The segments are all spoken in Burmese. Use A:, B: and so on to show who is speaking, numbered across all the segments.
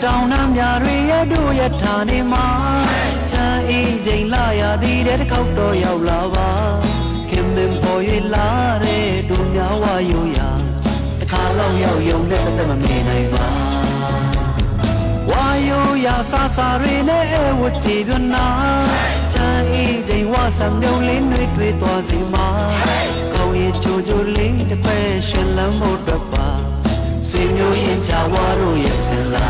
A: တောင်နှမ်းများတွေရဲ့တို့ရထားနေမှာချမ်းအေးချိန်လာရသည်တဲ့တစ်ခေါက်တော့ရောက်လာပါခင်မင်ပေါ်၍လာတဲ့တို့များဝါရိုးရာတစ်ခါလောက်ရောက်ယုံနဲ့သက်မမေ့နိုင်ပါဝါရိုးရာဆာဆာတွေနဲ့ဝတ်ချီပြနာချမ်းအေးချိန်ဝါဆံမြုံလေးတွေတွေ့သွားစီမှာကောင်းရဲ့ချိုချိုလေးတစ်ဖက်ရှင်လန်းဖို့တော့ပါဆွေမျိုးရင်ချဝါတို့ရဲ့စင်လာ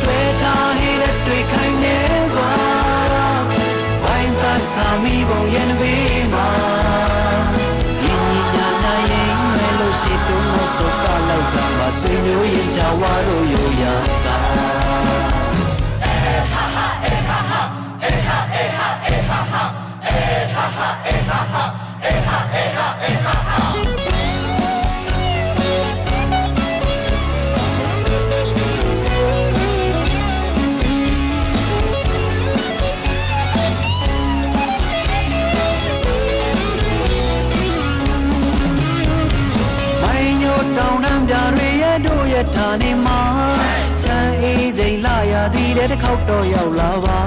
A: တွေ့ထားဟိတဲ့တွေ့ခိုင်းနေစွာဝိုင်းပတ်ခါမီပုံရဲ့နဘေးမှာဒီညာညာရင်မဲလို့ရှိတုံးလို့စောကလိုက်စားပါဆွေမျိုးရင်ချဝါတို့ရိုးရာတာတောင်နှမ်းပြတွေရဲ့တို့ရထားနေမှာချမ်းအေးချိန်လာရသည်တဲ့တစ်ခေါက်တော့ရောက်လာပါ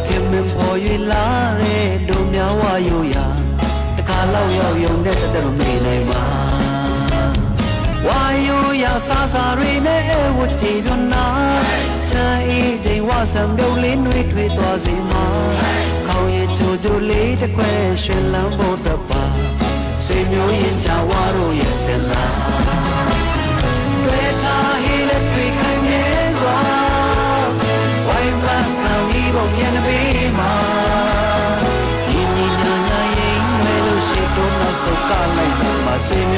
A: ခင်မင်ပေါ်၍လာတဲ့တို့များဝါရိုးရာတစ်ခါလောက်ရောက်ယုံတဲ့သက်မမေ့နိုင်ပါဝါရိုးရာဆာဆာတွေနဲ့ဝတ်ချီပြနာချမ်းအေးချိန်ဝါဆံပြုံးလေးတွေထွေးသွားစီမှာခေါင်းရဲ့ချိုချိုလေးတစ်ခွဲရွှင်လန်းဖို့တော့ပါဆွေမျိုးရင်ချဝါတို့ရဲ့စင်လာတွေ့ထားဟိလက်တွေ့ခိုင်မြဲစွာဝိုင်းပန်းခံပြီးပုံရဲ့နဘေးမှာဒီညာညာရင်မဲလို့ရှိတော့နောက်ဆုတ်ကလိုက်စပါဆွေမျိုး